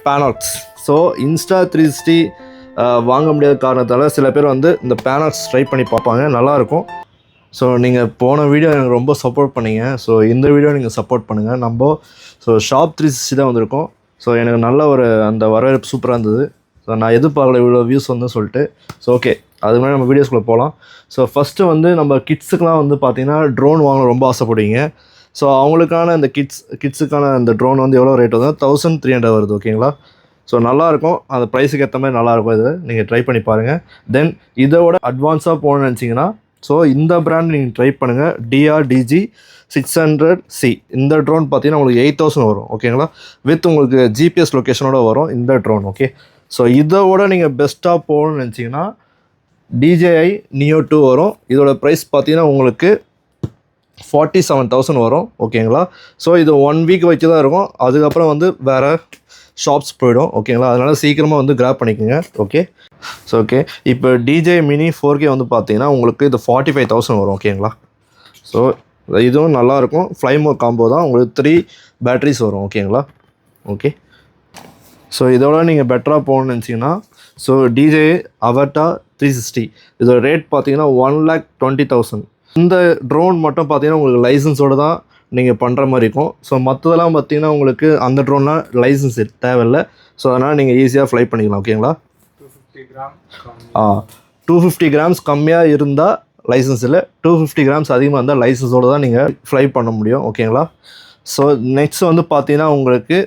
பேனாக்ஸ். So Insta360 வாங்க முடியாத காரணத்தால் சில பேர் வந்து இந்த பேனாக்ஸ் ட்ரை பண்ணி பார்ப்பாங்க, நல்லாயிருக்கும். ஸோ நீங்கள் போன வீடியோ எனக்கு ரொம்ப சப்போர்ட் பண்ணீங்க. ஸோ இந்த வீடியோ நீங்கள் சப்போர்ட் பண்ணுங்கள். நம்ம Shop360 தான் வந்திருக்கோம். ஸோ எனக்கு நல்ல ஒரு அந்த வரவேற்பு சூப்பராக இருந்தது. ஸோ நான் எதிர்பார்க்கல இவ்வளோ வியூஸ் வந்து சொல்லிட்டு. ஸோ ஓகே, அது மாதிரி நம்ம வீடியோஸ்குள்ளே போகலாம். ஸோ ஃபஸ்ட்டு வந்து நம்ம கிட்ஸுக்கெலாம் வந்து பார்த்திங்கன்னா ட்ரோன் வாங்க ரொம்ப ஆசைப்படுவீங்க. ஸோ அவங்களுக்கான இந்த கிட்ஸுக்கான அந்த ட்ரோன் வந்து எவ்வளோ ரேட் வந்து 1300 வருது. ஓகேங்களா? ஸோ நல்லாயிருக்கும், அந்த ப்ரைஸுக்கு ஏற்ற மாதிரி நல்லாயிருக்கும். இது நீங்கள் ட்ரை பண்ணி பாருங்கள். தென் இதோட அட்வான்ஸாக போகணுன்னு நினச்சிங்கன்னா ஸோ இந்த ப்ராண்ட் நீங்கள் ட்ரை பண்ணுங்கள். DRDG600C இந்த ட்ரோன் பார்த்தீங்கன்னா உங்களுக்கு 8000 வரும். ஓகேங்களா? வித் உங்களுக்கு GPS லொக்கேஷனோட வரும் இந்த ட்ரோன். ஓகே, ஸோ இதோட நீங்கள் பெஸ்ட்டாக போகணுன்னு நினச்சிங்கன்னா DJI Neo 2 வரும். இதோட ப்ரைஸ் பார்த்தீங்கன்னா உங்களுக்கு 47,000 வரும். ஓகேங்களா? ஸோ இது 1 வீக் வச்சு தான் இருக்கும். அதுக்கப்புறம் வந்து வேறு ஷாப்ஸ் போயிடும். ஓகேங்களா? அதனால் சீக்கிரமாக வந்து கிராப் பண்ணிக்கோங்க. ஓகே, ஸோ ஓகே, இப்போ DJI Mini 4K வந்து பார்த்தீங்கன்னா உங்களுக்கு இது 45,000 வரும். ஓகேங்களா? ஸோ இதுவும் நல்லாயிருக்கும். ஃப்ளைமோ காம்போ தான், உங்களுக்கு 3 பேட்டரிஸ் வரும். ஓகேங்களா? ஓகே, ஸோ இதோட நீங்கள் பெட்டராக போகணுன்னு நினச்சிங்கன்னா ஸோ DJI Avata 360 இதோட ரேட் பார்த்தீங்கன்னா 1,20,000. இந்த ட்ரோன் மட்டும் பார்த்தீங்கன்னா உங்களுக்கு லைசன்ஸோடு தான் நீங்கள் பண்ணுற மாதிரி இருக்கும். ஸோ மற்றதெல்லாம் பார்த்தீங்கன்னா உங்களுக்கு அந்த ட்ரோன்லாம் லைசன்ஸ் தேவையில்லை. ஸோ அதனால் நீங்கள் ஈஸியாக ஃப்ளை பண்ணிக்கலாம். ஓகேங்களா? 250 கிராம்ஸ் கம்மியாக இருந்தால் லைசன்ஸ் இல்லை, 250 கிராம்ஸ் அதிகமாக இருந்தால் லைசன்ஸோடு தான் நீங்கள் ஃப்ளை பண்ண முடியும். ஓகேங்களா? ஸோ நெக்ஸ்ட் வந்து பார்த்தீங்கன்னா உங்களுக்கு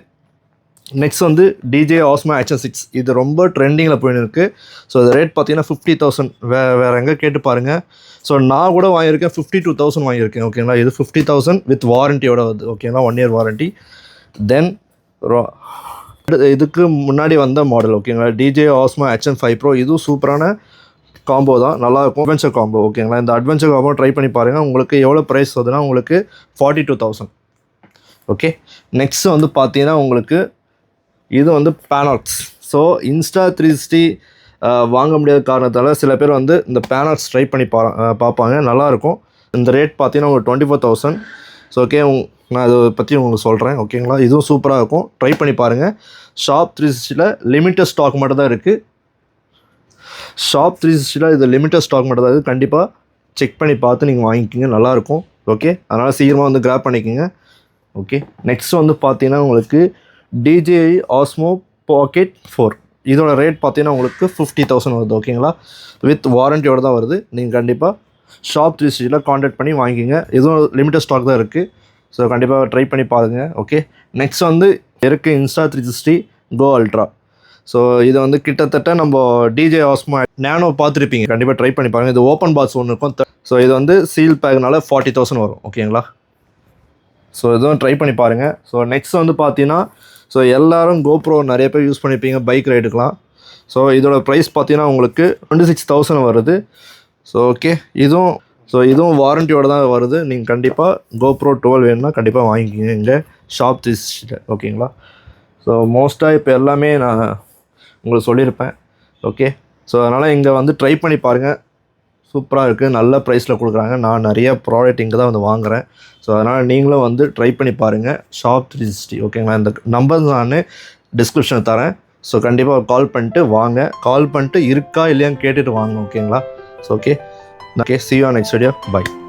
DJI Osmo Action 6 இது ரொம்ப ட்ரெண்டிங்கில் போயின்னு இருக்குது. ஸோ இது ரேட் பார்த்தீங்கன்னா 50,000. வேறு எங்கே கேட்டு பாருங்கள். ஸோ நான் கூட வாங்கியிருக்கேன் 52,000 வாங்கியிருக்கேன். ஓகேங்களா? இது 50,000 வித் வாரண்டியோட வருது. ஓகேங்களா? 1 year வாரண்டி. தென் இதுக்கு முன்னாடி வந்த மாடல் ஓகேங்களா, DJI Osmo Action 5 Pro இதுவும் சூப்பரான காம்போ தான், நல்லாயிருக்கும். Adventure combo. ஓகேங்களா? இந்த அட்வென்ச்சர் காம்போ ட்ரை பண்ணி பாருங்கள். உங்களுக்கு எவ்வளோ ப்ரைஸ் வருதுன்னா உங்களுக்கு 42,000. ஓகே, நெக்ஸ்ட் வந்து பார்த்தீங்கன்னா உங்களுக்கு இது வந்து பேனாக்ஸ். ஸோ Insta360 வாங்க முடியாத காரணத்தால் சில பேர் வந்து இந்த பேனாக்ஸ் ட்ரை பண்ணி பார்ப்பாங்க, நல்லாயிருக்கும். இந்த ரேட் பார்த்தீங்கன்னா உங்களுக்கு 24,000. ஸோ ஓகே, நான் அதை பற்றி உங்களுக்கு சொல்கிறேன். ஓகேங்களா? இதுவும் சூப்பராக இருக்கும், ட்ரை பண்ணி பாருங்கள். Shop360 லிமிட்டட் ஸ்டாக் மட்டும் தான் இருக்குது. Shop360 இது லிமிட்டட் ஸ்டாக் மட்டும் தான் இருக்குது. கண்டிப்பாக செக் பண்ணி பார்த்து நீங்கள் வாங்கிக்கிங்க, நல்லாயிருக்கும். ஓகே, அதனால் சீக்கிரமாக வந்து கிராப் பண்ணிக்கோங்க. ஓகே, நெக்ஸ்ட் வந்து பார்த்தீங்கன்னா உங்களுக்கு DJI Osmo Pocket 4 இதோட ரேட் பார்த்தீங்கன்னா உங்களுக்கு 50,000 வருது. ஓகேங்களா? வித் வாரண்டியோடு தான் வருது. நீங்கள் கண்டிப்பாக Shop360 காண்டாக்ட் பண்ணி வாங்கிக்கிங்க. இதுவும் லிமிட்டட் ஸ்டாக் தான் இருக்குது. ஸோ கண்டிப்பாக ட்ரை பண்ணி பாருங்கள். ஓகே, நெக்ஸ்ட் வந்து இருக்குது Insta360 Go Ultra. ஸோ இது வந்து கிட்டத்தட்ட நம்ம DJI Osmo Nano பார்த்துருப்பீங்க, கண்டிப்பாக ட்ரை பண்ணி பாருங்கள். இது ஓப்பன் பாக்ஸ் ஒன்று இருக்கும். ஸோ இது வந்து சீல் பேக்னால 40,000 வரும். ஓகேங்களா? ஸோ இதுவும் ட்ரை பண்ணி பாருங்கள். ஸோ நெக்ஸ்ட் வந்து பார்த்தீங்கன்னா ஸோ எல்லோரும் GoPro நிறைய பேர் யூஸ் பண்ணியிருப்பீங்க பைக் ரைடுக்கெலாம். ஸோ இதோட ப்ரைஸ் பார்த்தீங்கன்னா உங்களுக்கு 26,000 வருது. ஸோ ஓகே, இதுவும் வாரண்டியோடு தான் வருது. நீங்கள் கண்டிப்பாக GoPro 12 வேணும்னா கண்டிப்பாக வாங்கிக்கிங்க இங்கே Shop360. ஓகேங்களா? ஸோ மோஸ்ட்டாக இப்போ எல்லாமே நான் உங்களுக்கு சொல்லியிருப்பேன். ஓகே, ஸோ அதனால் இங்கே வந்து ட்ரை பண்ணி பாருங்கள், சூப்பராக இருக்குது, நல்ல ப்ரைஸில் கொடுக்குறாங்க. நான் நிறைய ப்ராடக்ட் இங்கே தான் வந்து வாங்குகிறேன். ஸோ அதனால் நீங்களும் வந்து ட்ரை பண்ணி பாருங்கள் Shop360. ஓகேங்களா? இந்த நம்பர் நான் டிஸ்கிரிப்ஷனில் தரேன். ஸோ கண்டிப்பாக கால் பண்ணிட்டு வாங்க, கால் பண்ணிட்டு இருக்கா இல்லையான்னு கேட்டுட்டு வாங்க. ஓகேங்களா? So okay, see you on next video. Bye.